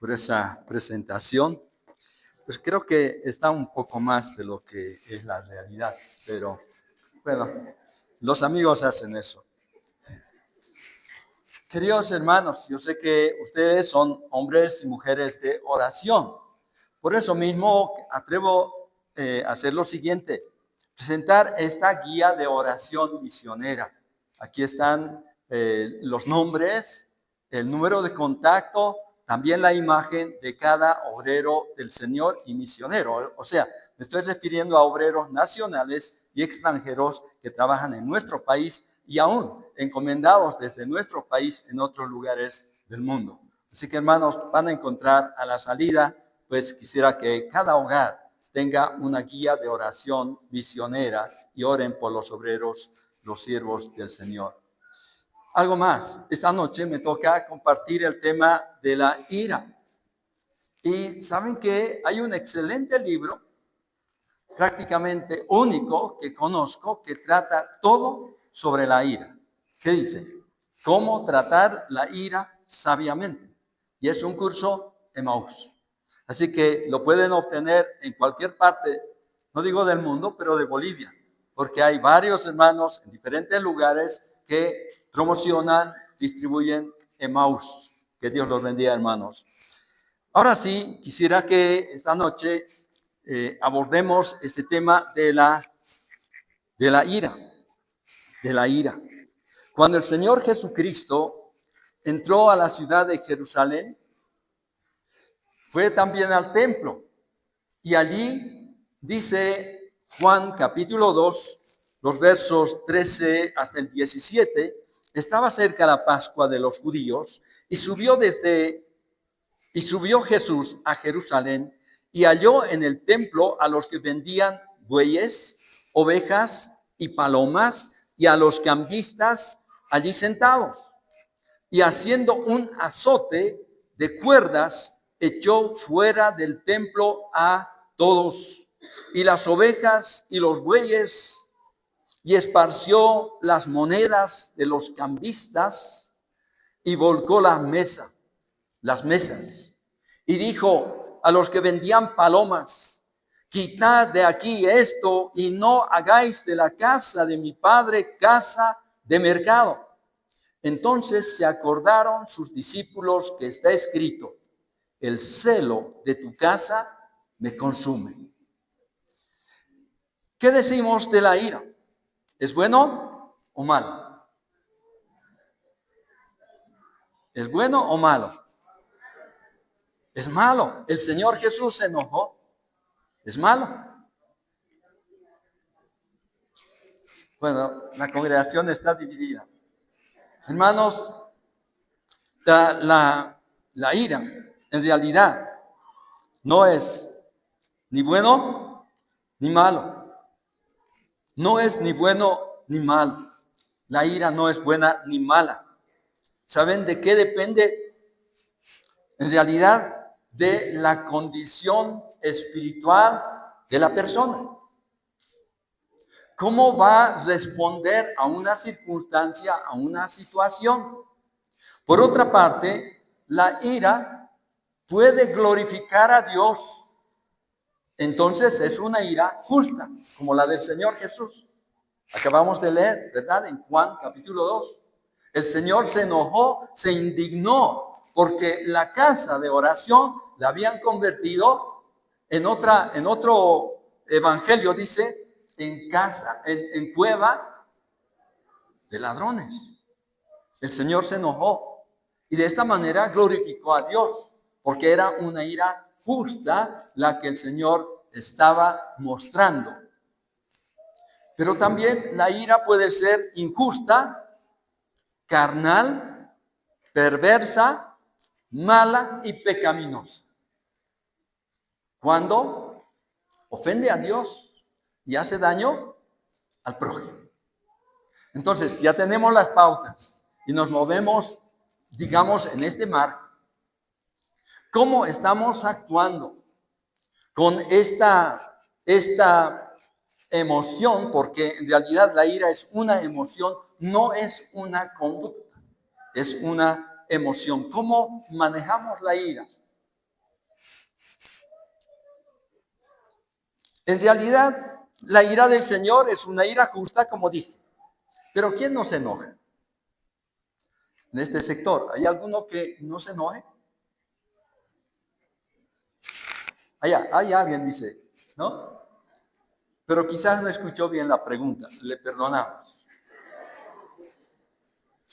por esa presentación. Pues creo que está un poco más de lo que es la realidad, pero bueno, los amigos hacen eso. Queridos hermanos, yo sé que ustedes son hombres y mujeres de oración. Por eso mismo atrevo a hacer lo siguiente, presentar esta guía de oración misionera. Aquí están los nombres, el número de contacto, también la imagen de cada obrero del Señor y misionero. O sea, me estoy refiriendo a obreros nacionales y extranjeros que trabajan en nuestro país y aún encomendados desde nuestro país en otros lugares del mundo. Así que, hermanos, van a encontrar a la salida, pues quisiera que cada hogar tenga una guía de oración misionera y oren por los obreros, los siervos del Señor. Algo más, esta noche me toca compartir el tema de la ira. Y saben que hay un excelente libro, prácticamente único que conozco, que trata todo sobre la ira. ¿Qué dice? Cómo tratar la ira sabiamente. Y es un curso Emmaus. Así que lo pueden obtener en cualquier parte, no digo del mundo, pero de Bolivia, porque hay varios hermanos en diferentes lugares que promocionan, distribuyen Emmaus. Que Dios los bendiga, hermanos. Ahora sí, quisiera que esta noche abordemos este tema de la ira, de la ira. Cuando el Señor Jesucristo entró a la ciudad de Jerusalén, fue también al templo y allí dice Juan capítulo 2, los versos 13 hasta el 17, estaba cerca la Pascua de los judíos y subió Jesús a Jerusalén y halló en el templo a los que vendían bueyes, ovejas y palomas y a los cambistas allí sentados. Y haciendo un azote de cuerdas, echó fuera del templo a todos, y las ovejas y los bueyes, y esparció las monedas de los cambistas, y volcó las mesas, y dijo a los que vendían palomas: quitad de aquí esto, y no hagáis de la casa de mi padre casa de mercado. Entonces se acordaron sus discípulos que está escrito: el celo de tu casa me consume. ¿Qué decimos de la ira? ¿Es bueno o malo? ¿Es bueno o malo? Es malo. El Señor Jesús se enojó. ¿Es malo? Bueno, la congregación está dividida. Hermanos, la ira en realidad no es ni bueno ni malo. No es ni bueno ni malo. La ira no es buena ni mala. ¿Saben de qué depende? En realidad, de la condición espiritual de la persona. ¿Cómo va a responder a una circunstancia, a una situación? Por otra parte, la ira puede glorificar a Dios. Entonces es una ira justa, como la del Señor Jesús. Acabamos de leer, ¿verdad? En Juan capítulo 2. El Señor se enojó, se indignó, porque la casa de oración la habían convertido en otro evangelio, dice, en casa, en cueva de ladrones. El Señor se enojó y de esta manera glorificó a Dios, porque era una ira justa la que el Señor estaba mostrando. Pero también la ira puede ser injusta, carnal, perversa, mala y pecaminosa. Cuando ofende a Dios y hace daño al prójimo. Entonces, ya tenemos las pautas y nos movemos, digamos, en este marco. ¿Cómo estamos actuando con esta emoción? Porque en realidad la ira es una emoción, no es una conducta, es una emoción. ¿Cómo manejamos la ira? En realidad, la ira del Señor es una ira justa, como dije. Pero ¿quién no se enoja? En este sector, ¿hay alguno que no se enoje? Allá, hay alguien, dice, ¿no? Pero quizás no escuchó bien la pregunta, le perdonamos.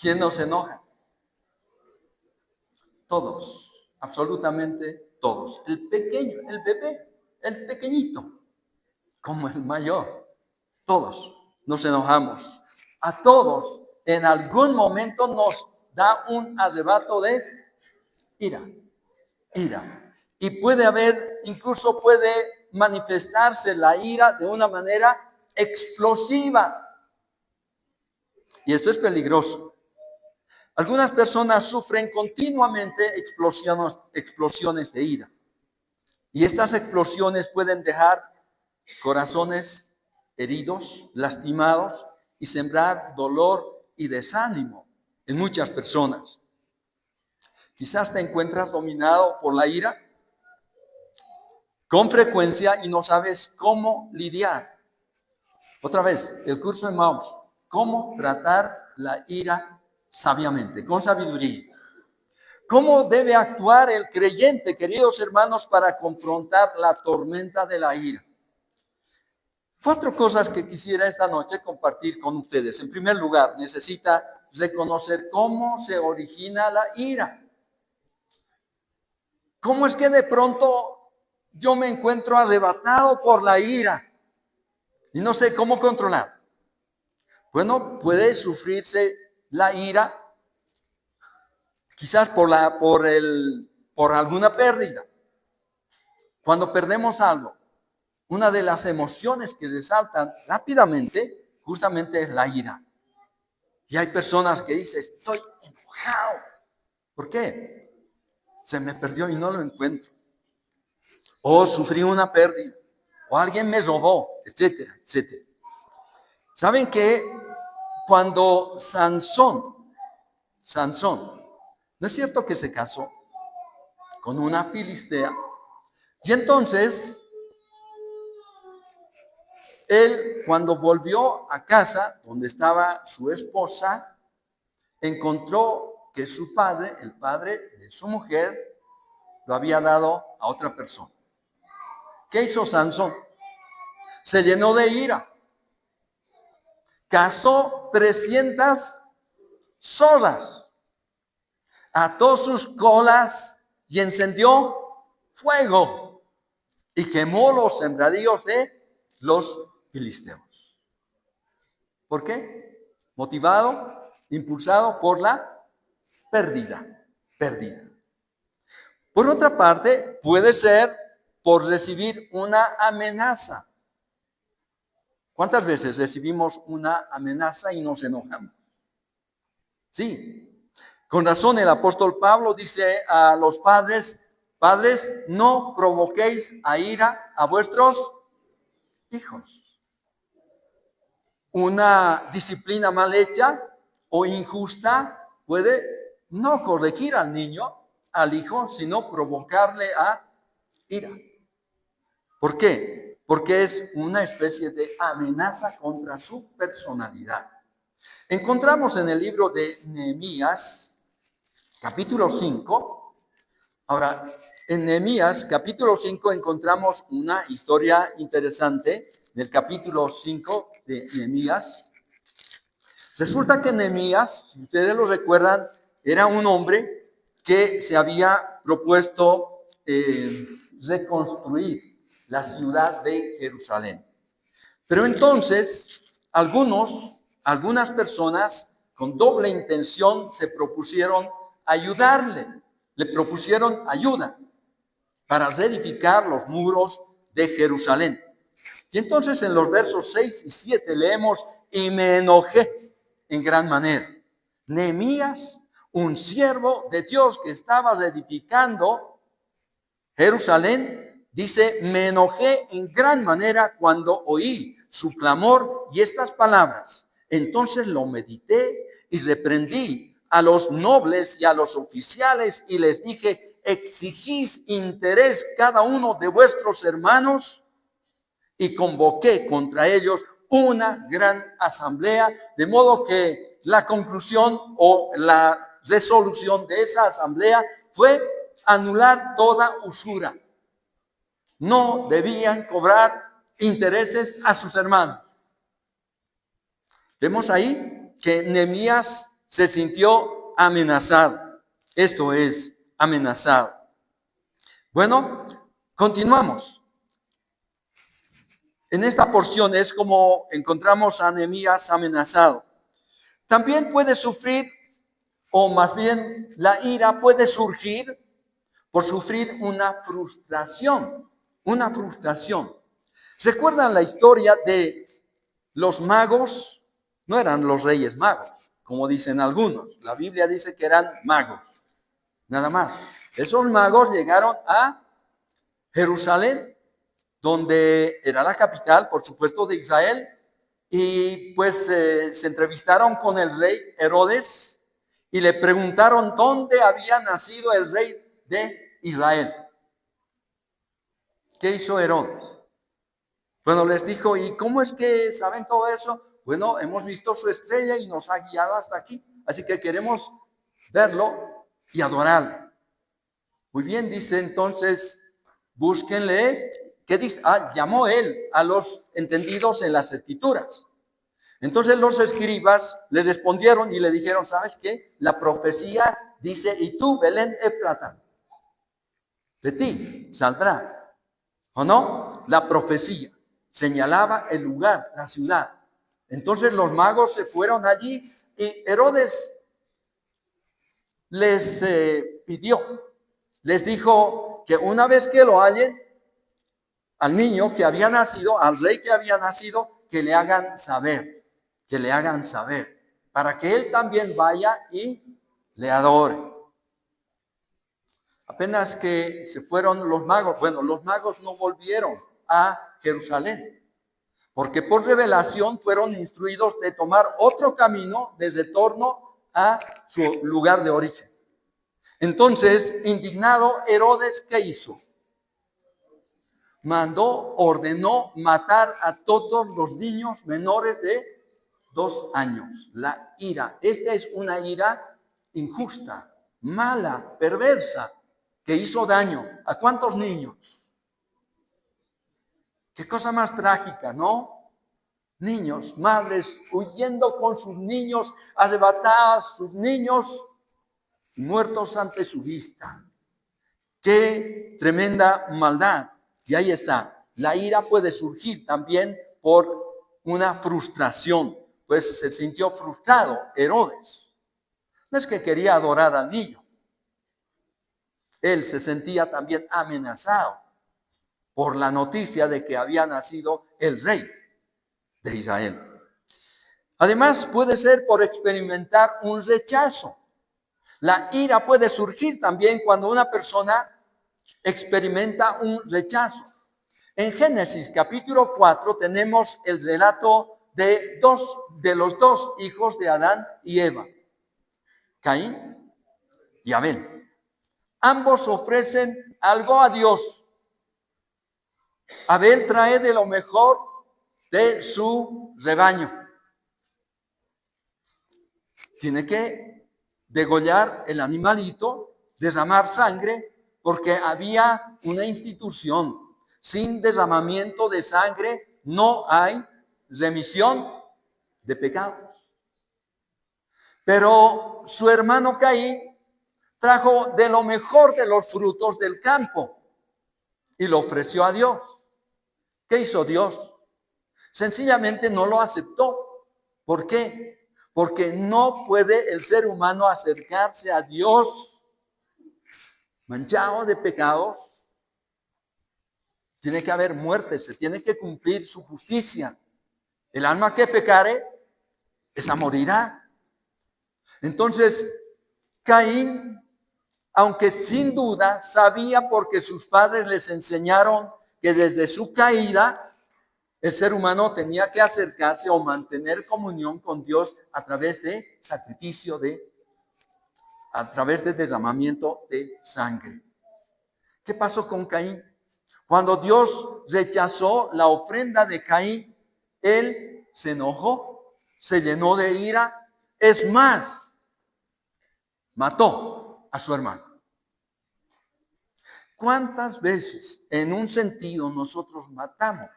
¿Quién no se enoja? Todos, absolutamente todos. El pequeño, el bebé, el pequeñito, como el mayor, todos nos enojamos. A todos en algún momento nos da un arrebato de ira, ira. Y puede haber, incluso puede manifestarse la ira de una manera explosiva. Y esto es peligroso. Algunas personas sufren continuamente explosiones de ira. Y estas explosiones pueden dejar corazones heridos, lastimados y sembrar dolor y desánimo en muchas personas. Quizás te encuentras dominado por la ira con frecuencia y no sabes cómo lidiar. Otra vez, el curso de Maus, cómo tratar la ira sabiamente, con sabiduría. ¿Cómo debe actuar el creyente, queridos hermanos, para confrontar la tormenta de la ira? 4 cosas que quisiera esta noche compartir con ustedes. En primer lugar, necesita reconocer cómo se origina la ira. ¿Cómo es que de pronto yo me encuentro arrebatado por la ira y no sé cómo controlar? Bueno, puede sufrirse la ira quizás por alguna pérdida. Cuando perdemos algo, una de las emociones que resaltan rápidamente justamente es la ira. Y hay personas que dicen, estoy enojado. ¿Por qué? Se me perdió y no lo encuentro. O sufrí una pérdida. O alguien me robó, etcétera, etcétera. ¿Saben qué? Cuando Sansón, ¿no es cierto que se casó con una filistea? Y entonces, él cuando volvió a casa, donde estaba su esposa, encontró que su padre, el padre de su mujer, lo había dado a otra persona. ¿Qué hizo Sansón? Se llenó de ira. Cazó 300 zorras, ató sus colas y encendió fuego y quemó los sembradíos de los filisteos. ¿Por qué? Motivado, impulsado por la pérdida. Por otra parte, puede ser por recibir una amenaza. ¿Cuántas veces recibimos una amenaza y nos enojamos? Sí. Con razón el apóstol Pablo dice a los padres, padres, no provoquéis a ira a vuestros hijos. Una disciplina mal hecha o injusta puede no corregir al niño, al hijo, sino provocarle a ira. ¿Por qué? Porque es una especie de amenaza contra su personalidad. Encontramos en el libro de Nehemías, capítulo 5. Ahora, en Nehemías, capítulo 5, encontramos una historia interesante del capítulo 5 de Nehemías. Resulta que Nehemías, si ustedes lo recuerdan, era un hombre que se había propuesto reconstruir la ciudad de Jerusalén. Pero entonces, algunas personas con doble intención se propusieron ayudarle. Le propusieron ayuda para reedificar los muros de Jerusalén. Y entonces en los versos 6 y 7 leemos, y me enojé en gran manera. Nehemías, un siervo de Dios que estaba reedificando Jerusalén, dice, me enojé en gran manera cuando oí su clamor y estas palabras. Entonces lo medité y reprendí a los nobles y a los oficiales y les dije, ¿exigís interés cada uno de vuestros hermanos? y convoqué contra ellos una gran asamblea, de modo que la conclusión o la resolución de esa asamblea fue anular toda usura. No debían cobrar intereses a sus hermanos. Vemos ahí que Nehemías se sintió amenazado. Esto es, amenazado. Bueno, continuamos. En esta porción es como encontramos a Nehemías amenazado. También puede sufrir, o más bien la ira puede surgir por sufrir una frustración. Una frustración. ¿Recuerdan la historia de los magos? No eran los reyes magos, como dicen algunos. La Biblia dice que eran magos, nada más. Esos magos llegaron a Jerusalén, donde era la capital, por supuesto, de Israel, y pues se entrevistaron con el rey Herodes y le preguntaron dónde había nacido el rey de Israel. ¿Qué hizo Herodes? Bueno, les dijo, ¿y cómo es que saben todo eso? Bueno, hemos visto su estrella y nos ha guiado hasta aquí, así que queremos verlo y adorarlo. Muy bien, dice entonces, búsquenle. ¿Qué dice? Llamó él a los entendidos en las escrituras. Entonces los escribas les respondieron y le dijeron, ¿sabes qué? La profecía dice, y tú, Belén Efrata, de ti saldrá, ¿o no? La profecía señalaba el lugar, la ciudad. Entonces los magos se fueron allí y Herodes les pidió, les dijo que una vez que lo hallen, al niño que había nacido, al rey que había nacido, que le hagan saber, para que él también vaya y le adore. Apenas que se fueron los magos, bueno, los magos no volvieron a Jerusalén, porque por revelación fueron instruidos de tomar otro camino de retorno a su lugar de origen. Entonces, indignado, Herodes, ¿qué hizo? Ordenó matar a todos los niños menores de 2 años. La ira. Esta es una ira injusta, mala, perversa, que hizo daño. ¿A cuántos niños? Qué cosa más trágica, ¿no? Niños, madres huyendo con sus niños, arrebatadas sus niños, muertos ante su vista. Qué tremenda maldad. Y ahí está. La ira puede surgir también por una frustración. Pues se sintió frustrado Herodes. No es que quería adorar al niño. Él se sentía también amenazado por la noticia de que había nacido el rey de Israel. Además, puede ser por experimentar un rechazo. La ira puede surgir también cuando una persona experimenta un rechazo. En Génesis capítulo 4 tenemos el relato de los dos hijos de Adán y Eva, Caín y Abel. Ambos ofrecen algo a Dios. Abel trae de lo mejor de su rebaño. Tiene que degollar el animalito, derramar sangre, porque había una institución. Sin derramamiento de sangre no hay remisión de pecados. Pero su hermano Caín trajo de lo mejor de los frutos del campo y lo ofreció a Dios. ¿Qué hizo Dios? Sencillamente no lo aceptó. ¿Por qué? Porque no puede el ser humano acercarse a Dios manchado de pecados. Tiene que haber muerte, se tiene que cumplir su justicia. El alma que pecare, esa morirá. Entonces, Caín, aunque sin duda sabía porque sus padres les enseñaron que desde su caída, el ser humano tenía que acercarse o mantener comunión con Dios a través de sacrificio, a través de derramamiento de sangre. ¿Qué pasó con Caín? Cuando Dios rechazó la ofrenda de Caín, él se enojó, se llenó de ira. Es más, mató a su hermano. ¿Cuántas veces en un sentido nosotros matamos,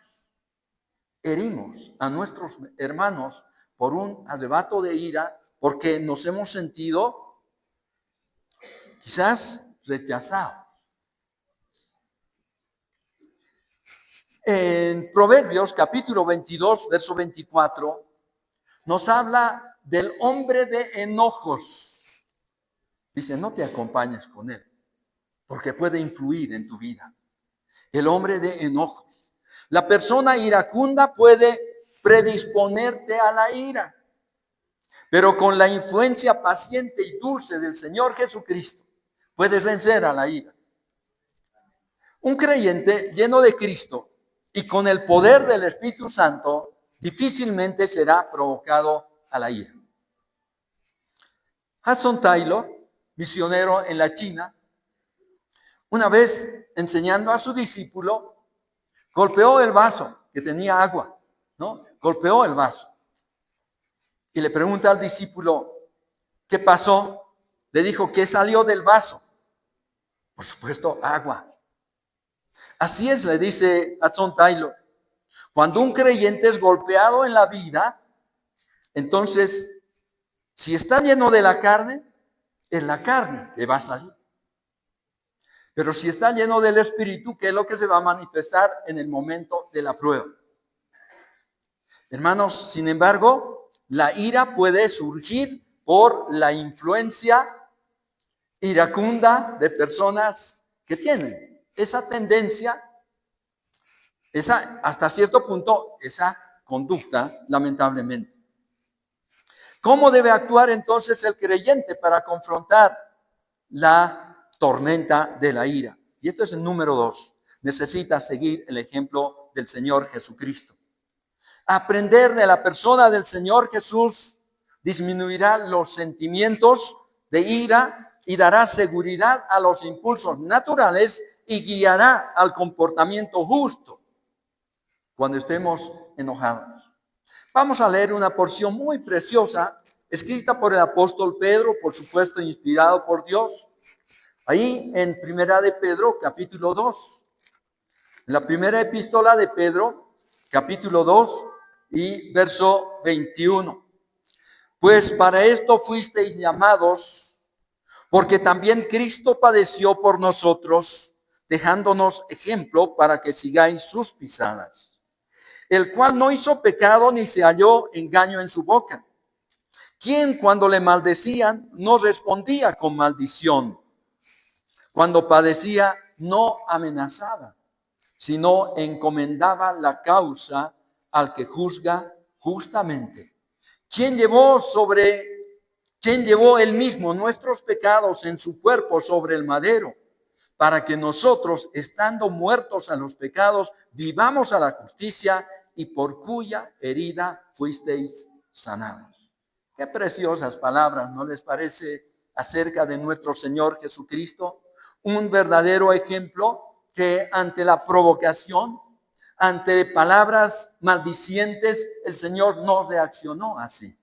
herimos a nuestros hermanos por un arrebato de ira, porque nos hemos sentido quizás rechazados? En Proverbios capítulo 22, verso 24, nos habla del hombre de enojos. Dice, no te acompañes con él, porque puede influir en tu vida. El hombre de enojos. La persona iracunda puede predisponerte a la ira, pero con la influencia paciente y dulce del Señor Jesucristo, puedes vencer a la ira. Un creyente lleno de Cristo y con el poder del Espíritu Santo difícilmente será provocado a la ira. Hudson Taylor, misionero en la China, una vez enseñando a su discípulo, golpeó el vaso que tenía agua, ¿no? Golpeó el vaso. Y le pregunta al discípulo, ¿qué pasó? Le dijo, ¿qué salió del vaso? Por supuesto, agua. Así es, le dice Hudson Taylor. Cuando un creyente es golpeado en la vida, entonces, si está lleno de la carne, es la carne que va a salir. Pero si está lleno del Espíritu, ¿qué es lo que se va a manifestar en el momento de la prueba? Hermanos, sin embargo, la ira puede surgir por la influencia iracunda de personas que tienen esa tendencia, hasta cierto punto, esa conducta, lamentablemente. ¿Cómo debe actuar entonces el creyente para confrontar la tormenta de la ira? Y esto es el número 2. Necesita seguir el ejemplo del Señor Jesucristo. Aprender de la persona del Señor Jesús disminuirá los sentimientos de ira y dará seguridad a los impulsos naturales y guiará al comportamiento justo cuando estemos enojados. Vamos a leer una porción muy preciosa, escrita por el apóstol Pedro, por supuesto inspirado por Dios. Ahí en Primera de Pedro, capítulo 2. En la primera epístola de Pedro, capítulo 2 y verso 21. Pues para esto fuisteis llamados, porque también Cristo padeció por nosotros, dejándonos ejemplo para que sigáis sus pisadas, el cual no hizo pecado ni se halló engaño en su boca, quien cuando le maldecían no respondía con maldición, cuando padecía no amenazaba, sino encomendaba la causa al que juzga justamente. ¿Quién llevó él mismo nuestros pecados en su cuerpo sobre el madero, para que nosotros, estando muertos a los pecados, vivamos a la justicia, y por cuya herida fuisteis sanados? Qué preciosas palabras, ¿no les parece? Acerca de nuestro Señor Jesucristo, un verdadero ejemplo que ante la provocación, ante palabras maldicientes, el Señor no reaccionó así.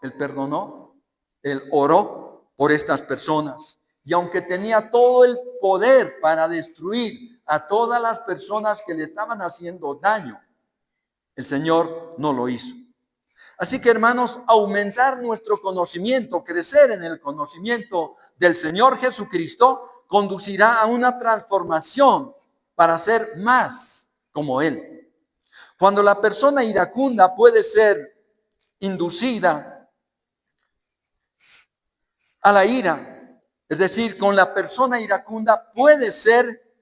Él perdonó, Él oró por estas personas. Y aunque tenía todo el poder para destruir a todas las personas que le estaban haciendo daño, el Señor no lo hizo. Así que, hermanos, aumentar nuestro conocimiento, crecer en el conocimiento del Señor Jesucristo, conducirá a una transformación para ser más como Él. Cuando la persona iracunda puede ser inducida a la ira, es decir, con la persona iracunda puede ser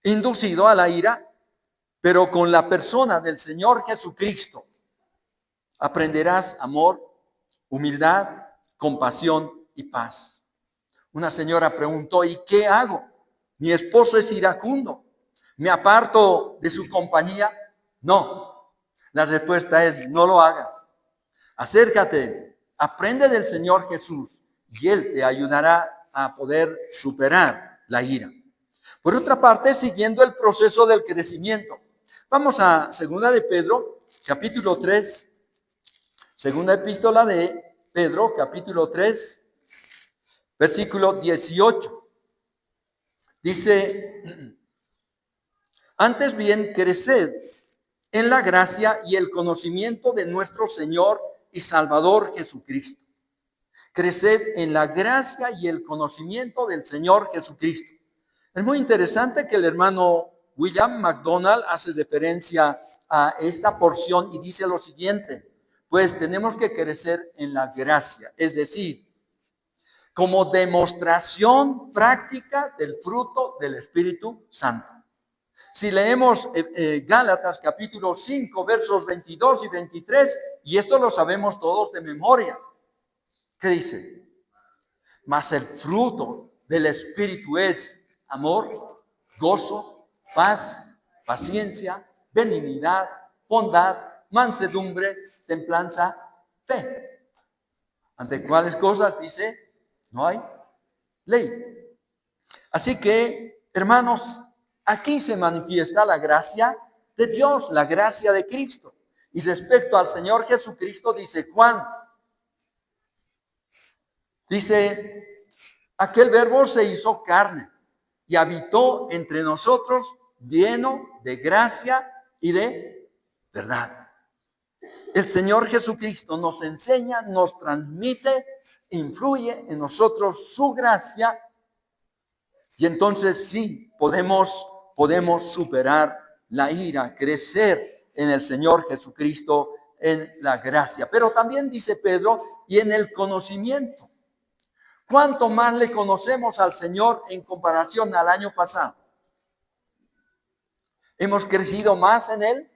inducido a la ira, pero con la persona del Señor Jesucristo aprenderás amor, humildad, compasión y paz. Una señora preguntó, ¿y qué hago? Mi esposo es iracundo. ¿Me aparto de su compañía? No. La respuesta es, no lo hagas. Acércate, aprende del Señor Jesús y Él te ayudará a poder superar la ira. Por otra parte, siguiendo el proceso del crecimiento. Vamos a Segunda de Pedro, capítulo 3. Segunda epístola de Pedro, capítulo 3, versículo 18. Dice, antes bien, creced en la gracia y el conocimiento de nuestro Señor y Salvador Jesucristo. Creced en la gracia y el conocimiento del Señor Jesucristo. Es muy interesante que el hermano William MacDonald hace referencia a esta porción y dice lo siguiente: pues tenemos que crecer en la gracia, es decir, como demostración práctica del fruto del Espíritu Santo. Si leemos Gálatas capítulo 5, versos 22 y 23, y esto lo sabemos todos de memoria, ¿qué dice? Mas el fruto del Espíritu es amor, gozo, paz, paciencia, benignidad, bondad, mansedumbre, templanza, fe. ¿Ante cuáles cosas dice? No hay ley. Así que, hermanos, aquí se manifiesta la gracia de Dios, la gracia de Cristo. Y respecto al Señor Jesucristo, dice Juan, dice, aquel verbo se hizo carne y habitó entre nosotros lleno de gracia y de verdad. El Señor Jesucristo nos enseña, nos transmite, influye en nosotros su gracia, y entonces sí podemos superar la ira, crecer en el Señor Jesucristo, en la gracia. Pero también dice Pedro, y en el conocimiento. ¿Cuánto más le conocemos al Señor en comparación al año pasado? ¿Hemos crecido más en Él?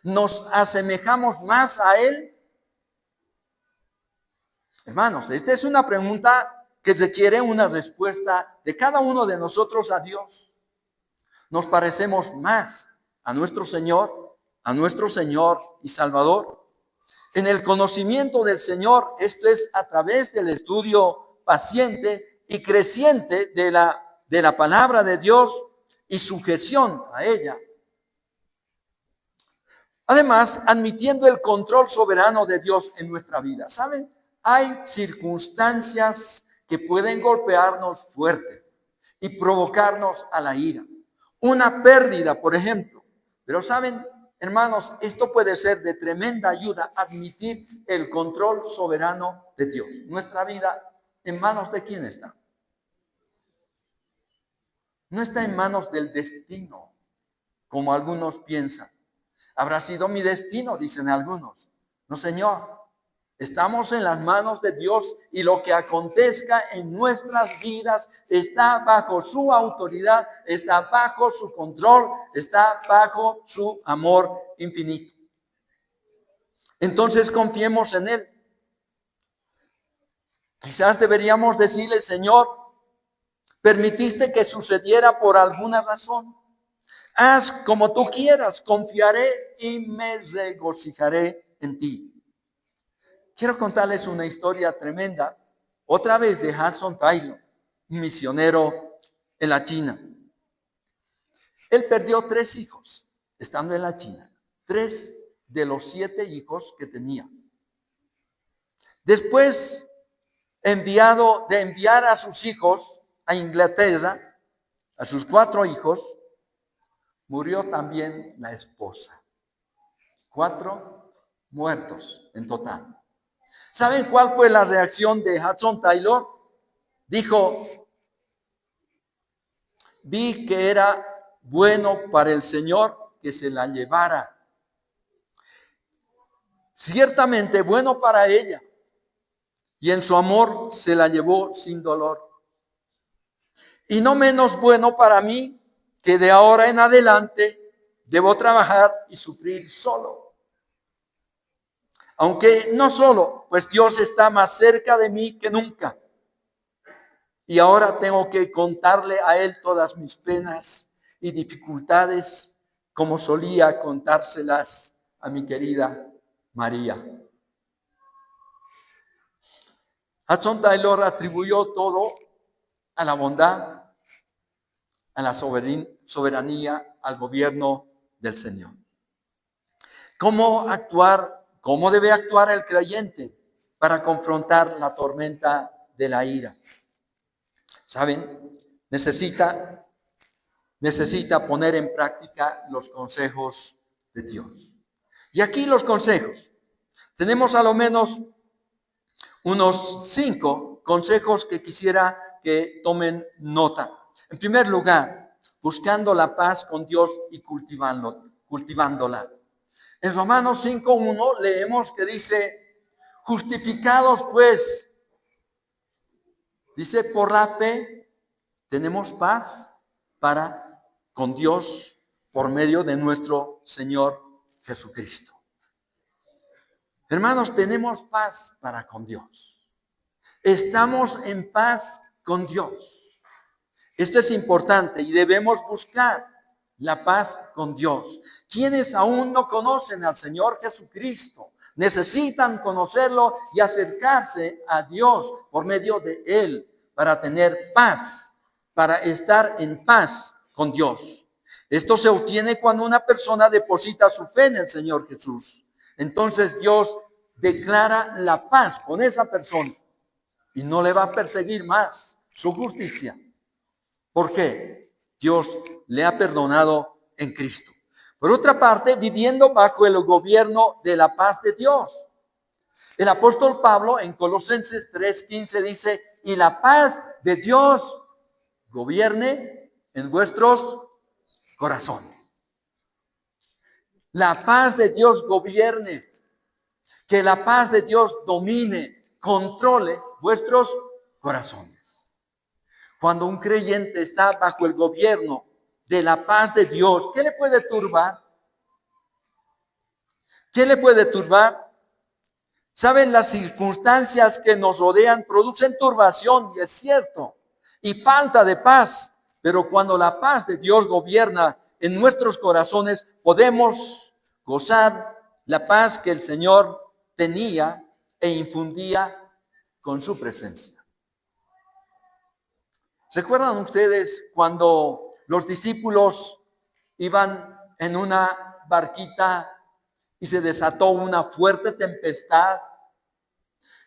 ¿Nos asemejamos más a Él? Hermanos, esta es una pregunta que requiere una respuesta de cada uno de nosotros a Dios. ¿Nos parecemos más a nuestro Señor y Salvador? En el conocimiento del Señor, esto es a través del estudio paciente y creciente de la palabra de Dios y sujeción a ella. Además, admitiendo el control soberano de Dios en nuestra vida. ¿Saben? Hay circunstancias que pueden golpearnos fuerte y provocarnos a la ira. Una pérdida, por ejemplo. Pero ¿saben, hermanos? Esto puede ser de tremenda ayuda, admitir el control soberano de Dios. Nuestra vida, ¿en manos de quién está? No está en manos del destino, como algunos piensan. Habrá sido mi destino, dicen algunos. No, Señor. Estamos en las manos de Dios y lo que acontezca en nuestras vidas está bajo su autoridad, está bajo su control, está bajo su amor infinito. Entonces confiemos en Él. Quizás deberíamos decirle, Señor, permitiste que sucediera por alguna razón. Haz como tú quieras, confiaré y me regocijaré en ti. Quiero contarles una historia tremenda, otra vez de Hudson Taylor, un misionero en la China. Él perdió 3 hijos estando en la China, 3 de los 7 hijos que tenía. Después de enviar a sus hijos a Inglaterra, a sus 4 hijos, murió también la esposa. 4 muertos en total. ¿Saben cuál fue la reacción de Hudson Taylor? Dijo, vi que era bueno para el Señor que se la llevara. Ciertamente bueno para ella. Y en su amor se la llevó sin dolor. Y no menos bueno para mí que de ahora en adelante debo trabajar y sufrir solo. Aunque no solo, pues Dios está más cerca de mí que nunca. Y ahora tengo que contarle a Él todas mis penas y dificultades, como solía contárselas a mi querida María. Hudson Taylor atribuyó todo a la bondad, a la soberanía, al gobierno del Señor. ¿Cómo actuar? ¿Cómo debe actuar el creyente para confrontar la tormenta de la ira? ¿Saben? Necesita poner en práctica los consejos de Dios. Y aquí los consejos. Tenemos a lo menos unos 5 consejos que quisiera que tomen nota. En primer lugar, buscando la paz con Dios y cultivándola. En Romanos 5:1 leemos que dice, justificados pues, dice, por la fe tenemos paz con Dios por medio de nuestro Señor Jesucristo. Hermanos, tenemos paz para con Dios. Estamos en paz con Dios. Esto es importante y debemos buscar la paz con Dios. Quienes aún no conocen al Señor Jesucristo necesitan conocerlo y acercarse a Dios por medio de Él para tener paz, para estar en paz con Dios. Esto se obtiene cuando una persona deposita su fe en el Señor Jesús. Entonces Dios declara la paz con esa persona y no le va a perseguir más su justicia. ¿Por qué? Dios le ha perdonado en Cristo. Por otra parte, viviendo bajo el gobierno de la paz de Dios. El apóstol Pablo en Colosenses 3:15 dice, y la paz de Dios gobierne en vuestros corazones. La paz de Dios gobierne. Que la paz de Dios domine, controle vuestros corazones. Cuando un creyente está bajo el gobierno de la paz de Dios, ¿qué le puede turbar? ¿Qué le puede turbar? Saben, las circunstancias que nos rodean producen turbación, y es cierto, y falta de paz. Pero cuando la paz de Dios gobierna en nuestros corazones, podemos gozar la paz que el Señor tenía e infundía con su presencia. ¿Recuerdan ustedes cuando los discípulos iban en una barquita y se desató una fuerte tempestad?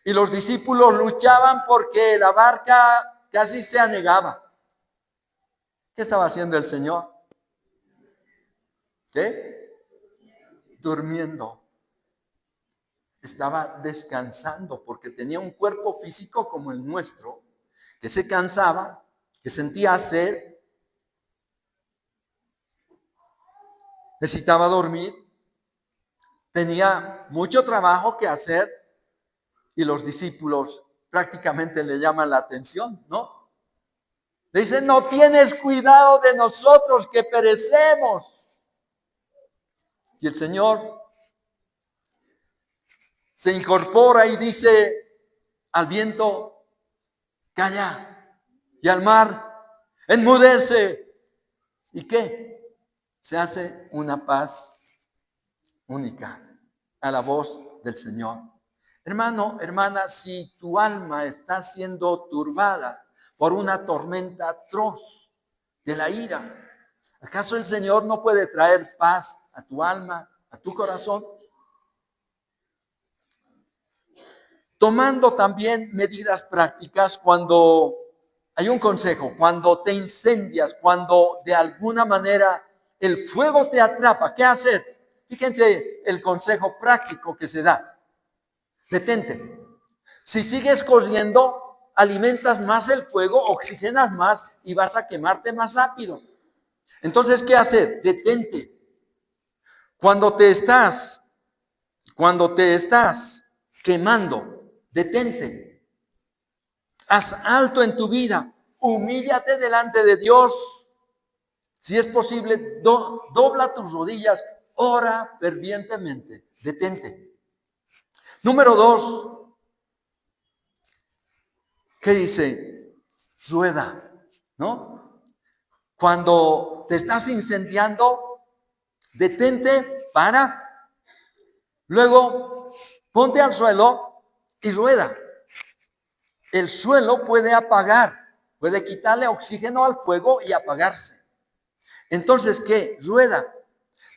Y los discípulos luchaban porque la barca casi se anegaba. ¿Qué estaba haciendo el Señor? ¿Qué? Durmiendo. Estaba descansando porque tenía un cuerpo físico como el nuestro, que se cansaba, que sentía sed, necesitaba dormir, tenía mucho trabajo que hacer y los discípulos prácticamente le llaman la atención, ¿no? Le dicen, no tienes cuidado de nosotros que perecemos. Y el Señor se incorpora y dice al viento, calla, y al mar, enmudece. ¿Y qué? Se hace una paz única a la voz del Señor. Hermano, hermana, si tu alma está siendo turbada por una tormenta atroz de la ira, ¿acaso el Señor no puede traer paz a tu alma, a tu corazón? Tomando también medidas prácticas cuando hay un consejo, cuando te incendias, cuando de alguna manera el fuego te atrapa, ¿qué hacer? Fíjense el consejo práctico que se da. Detente. Si sigues corriendo, alimentas más el fuego, oxigenas más y vas a quemarte más rápido. Entonces, ¿qué hacer? Detente. Cuando te estás quemando, detente. Haz alto en tu vida. Humíllate delante de Dios. Si es posible, dobla tus rodillas. Ora fervientemente. Detente. Número 2. ¿Qué dice? Rueda, ¿no? Cuando te estás incendiando, detente, para. Luego, ponte al suelo y rueda. El suelo puede apagar, puede quitarle oxígeno al fuego y apagarse. Entonces, ¿qué? Rueda.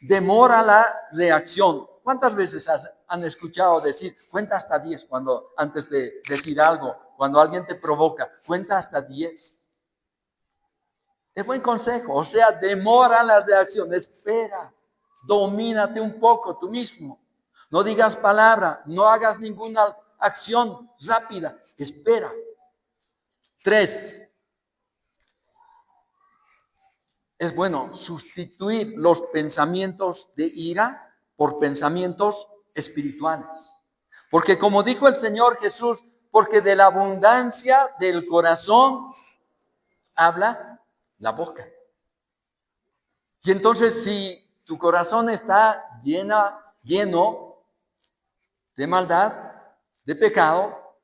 Demora la reacción. ¿Cuántas veces han escuchado decir, cuenta hasta 10 cuando, antes de decir algo, cuando alguien te provoca, cuenta hasta 10? Es buen consejo, o sea, demora la reacción, espera, domínate un poco tú mismo. No digas palabra, no hagas ninguna acción rápida, espera. 3, es bueno sustituir los pensamientos de ira por pensamientos espirituales. Porque como dijo el Señor Jesús, porque de la abundancia del corazón habla la boca. Y entonces si tu corazón está lleno de maldad, de pecado,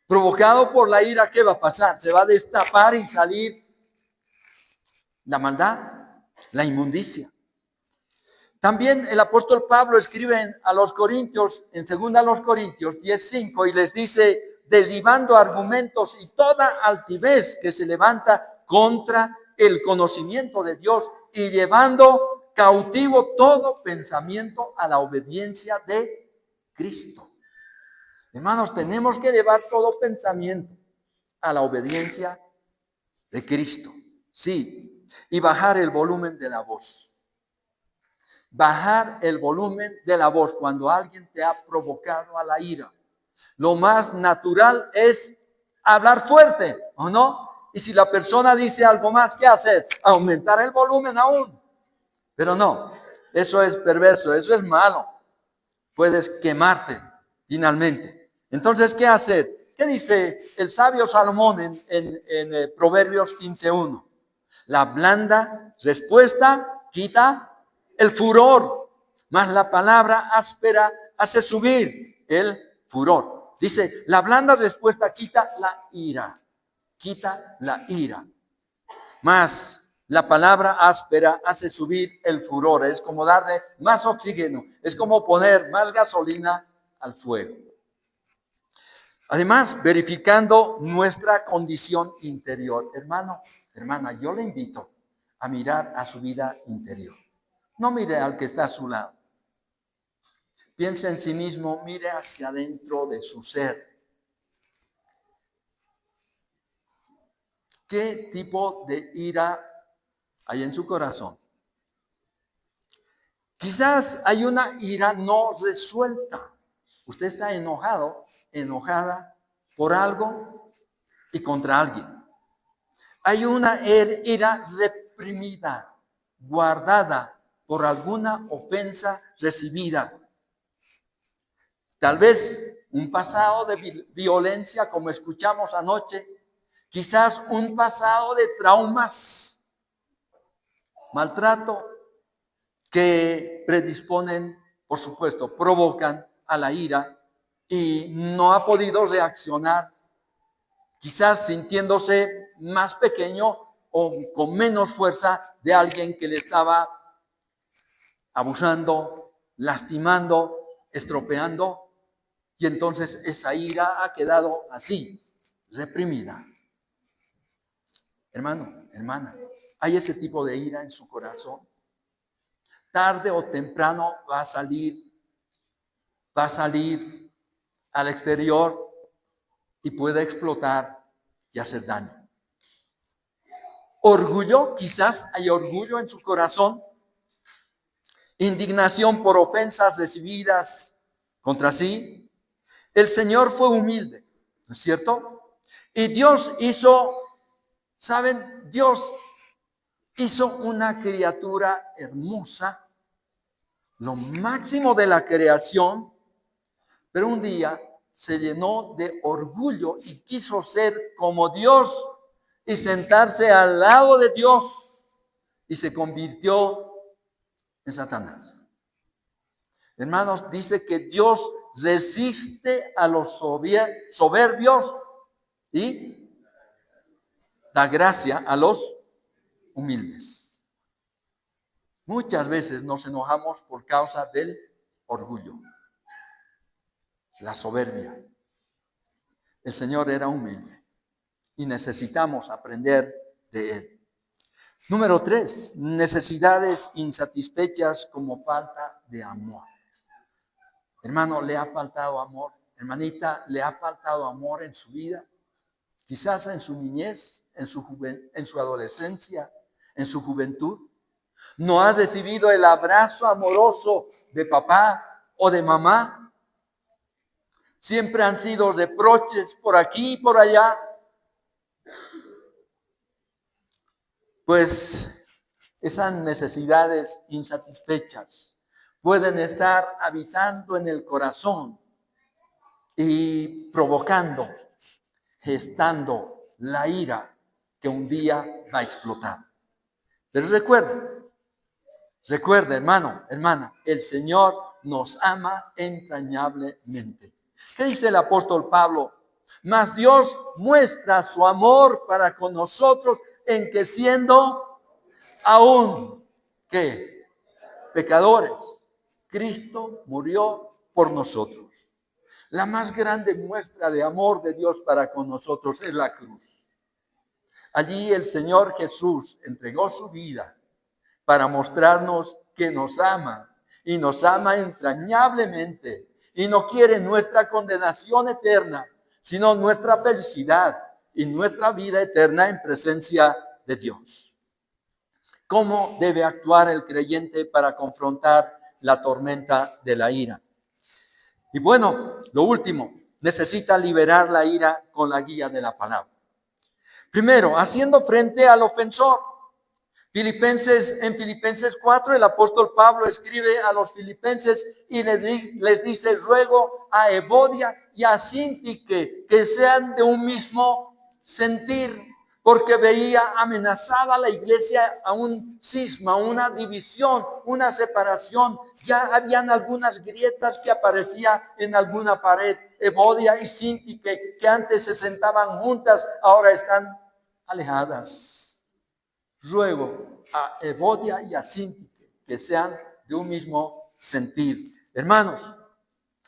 provocado por la ira, ¿qué va a pasar? Se va a destapar y salir la maldad, la inmundicia. También el apóstol Pablo escribe a los Corintios, en 2 Corintios 10:5, y les dice, derribando argumentos y toda altivez que se levanta contra el conocimiento de Dios y llevando cautivo todo pensamiento a la obediencia de Cristo. Hermanos, tenemos que llevar todo pensamiento a la obediencia de Cristo. Sí, y bajar el volumen de la voz. Bajar el volumen de la voz cuando alguien te ha provocado a la ira. Lo más natural es hablar fuerte, ¿o no? Y si la persona dice algo más, ¿qué hacer? Aumentar el volumen aún. Pero no, eso es perverso, eso es malo. Puedes quemarte finalmente. Entonces, ¿qué hacer? ¿Qué dice el sabio Salomón en Proverbios 15:1? La blanda respuesta quita el furor, mas la palabra áspera hace subir el furor. Dice, la blanda respuesta quita la ira, mas la palabra áspera hace subir el furor. Es como darle más oxígeno, es como poner más gasolina al fuego. Además, verificando nuestra condición interior. Hermano, hermana, yo le invito a mirar a su vida interior. No mire al que está a su lado. Piense en sí mismo, mire hacia adentro de su ser. ¿Qué tipo de ira hay en su corazón? Quizás hay una ira no resuelta. Usted está enojado, enojada por algo y contra alguien. Hay una ira reprimida, guardada por alguna ofensa recibida. Tal vez un pasado de violencia, como escuchamos anoche, quizás un pasado de traumas, maltrato, que predisponen, por supuesto, provocan a la ira y no ha podido reaccionar, quizás sintiéndose más pequeño o con menos fuerza de alguien que le estaba abusando, lastimando, estropeando, y entonces esa ira ha quedado así, reprimida. Hermano, hermana, ¿hay ese tipo de ira en su corazón? Tarde o temprano va a salir al exterior y puede explotar y hacer daño. Orgullo, quizás hay orgullo en su corazón. Indignación por ofensas recibidas contra sí. El Señor fue humilde, ¿no es cierto? Y Dios hizo, ¿saben? Dios hizo una criatura hermosa, lo máximo de la creación, pero un día se llenó de orgullo y quiso ser como Dios y sentarse al lado de Dios y se convirtió en Satanás. Hermanos, dice que Dios resiste a los soberbios y da gracia a los humildes. Muchas veces nos enojamos por causa del orgullo, la soberbia. El Señor era humilde y necesitamos aprender de Él. Número 3, necesidades insatisfechas como falta de amor. Hermano, ¿le ha faltado amor? Hermanita, ¿le ha faltado amor en su vida? Quizás en su niñez, en su adolescencia, en su juventud. ¿No ha recibido el abrazo amoroso de papá o de mamá? Siempre han sido reproches por aquí y por allá. Pues esas necesidades insatisfechas pueden estar habitando en el corazón y provocando, gestando la ira que un día va a explotar. Pero recuerde, hermano, hermana, el Señor nos ama entrañablemente. ¿Qué dice el apóstol Pablo? Mas Dios muestra su amor para con nosotros en que siendo aún, ¿qué? Pecadores, Cristo murió por nosotros. La más grande muestra de amor de Dios para con nosotros es la cruz. Allí el Señor Jesús entregó su vida para mostrarnos que nos ama y nos ama entrañablemente y no quiere nuestra condenación eterna, sino nuestra felicidad y nuestra vida eterna en presencia de Dios. ¿Cómo debe actuar el creyente para confrontar la tormenta de la ira? Y bueno, lo último, necesita liberar la ira con la guía de la palabra. Primero, haciendo frente al ofensor. En Filipenses 4, el apóstol Pablo escribe a los filipenses y les dice, ruego a Evodia y a Síntique que sean de un mismo sentir, porque veía amenazada la iglesia a un cisma, una división, una separación. Ya habían algunas grietas que aparecían en alguna pared. Evodia y Síntique, que antes se sentaban juntas, ahora están alejadas. Ruego a Evodia y a Síntique que sean de un mismo sentir. Hermanos,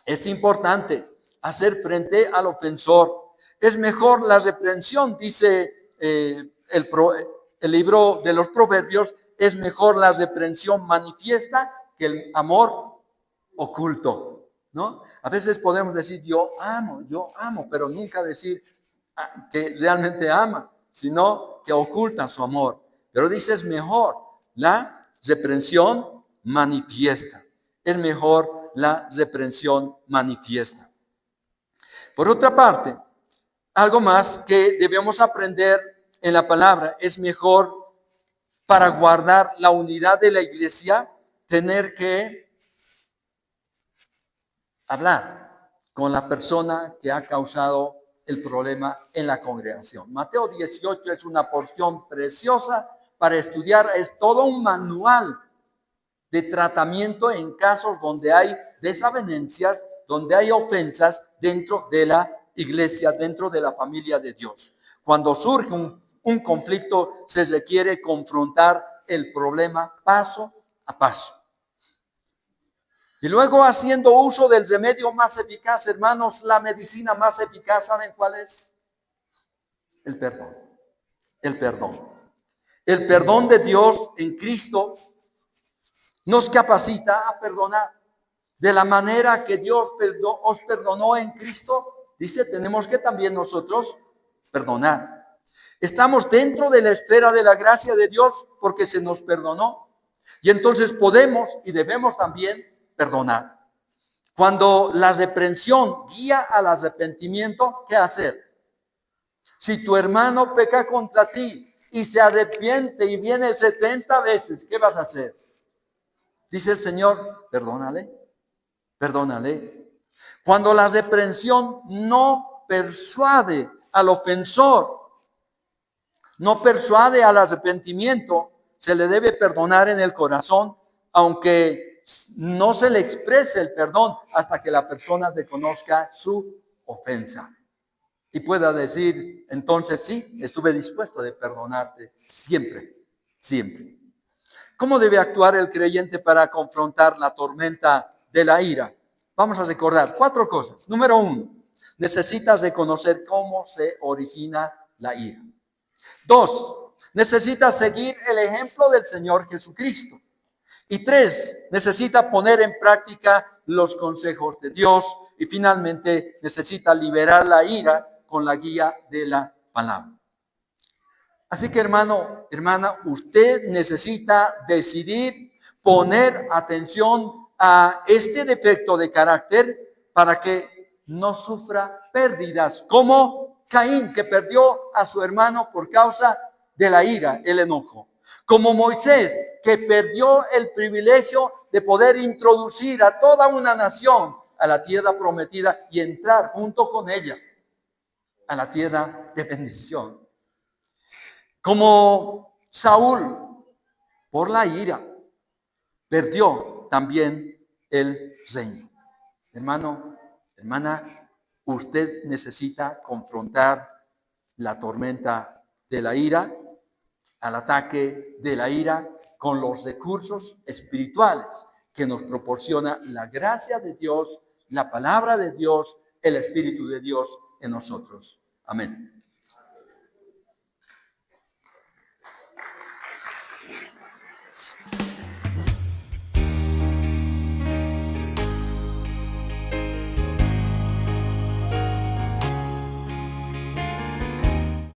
es importante hacer frente al ofensor. Es mejor la reprensión, dice el libro de los Proverbios, es mejor la reprensión manifiesta que el amor oculto, ¿no? A veces podemos decir yo amo, pero nunca decir que realmente ama, sino que oculta su amor. Pero dice, es mejor la reprensión manifiesta. Es mejor la reprensión manifiesta. Por otra parte, algo más que debemos aprender en la palabra, es mejor para guardar la unidad de la iglesia, tener que hablar con la persona que ha causado el problema en la congregación. Mateo 18 es una porción preciosa para estudiar, es todo un manual de tratamiento en casos donde hay desavenencias, donde hay ofensas dentro de la iglesia, dentro de la familia de Dios. Cuando surge un conflicto, se requiere confrontar el problema paso a paso. Y luego, haciendo uso del remedio más eficaz, hermanos, la medicina más eficaz, ¿saben cuál es? El perdón. El perdón. El perdón de Dios en Cristo nos capacita a perdonar. De la manera que Dios os perdonó en Cristo, dice, tenemos que también nosotros perdonar. Estamos dentro de la esfera de la gracia de Dios porque se nos perdonó. Y entonces podemos y debemos también perdonar. Cuando la reprensión guía al arrepentimiento, ¿qué hacer? Si tu hermano peca contra ti y se arrepiente y viene 70 veces, ¿qué vas a hacer? Dice el Señor, perdónale. Cuando la reprensión no persuade al ofensor, no persuade al arrepentimiento, se le debe perdonar en el corazón, aunque no se le exprese el perdón hasta que la persona reconozca su ofensa. Y pueda decir, entonces sí, estuve dispuesto de perdonarte siempre. ¿Cómo debe actuar el creyente para confrontar la tormenta de la ira? Vamos a recordar 4 cosas. Número 1, necesitas reconocer cómo se origina la ira. 2, necesita seguir el ejemplo del Señor Jesucristo. Y 3, necesita poner en práctica los consejos de Dios. Y finalmente, necesita liberar la ira con la guía de la palabra. Así que, hermano, hermana, usted necesita decidir poner atención a este defecto de carácter para que no sufra pérdidas, como Caín, que perdió a su hermano por causa de la ira, el enojo. Como Moisés, que perdió el privilegio de poder introducir a toda una nación a la tierra prometida y entrar junto con ella a la tierra de bendición. Como Saúl, por la ira, perdió también el reino. Hermano, hermana, usted necesita confrontar la tormenta de la ira, al ataque de la ira, con los recursos espirituales que nos proporciona la gracia de Dios, la palabra de Dios, el Espíritu de Dios en nosotros. Amén.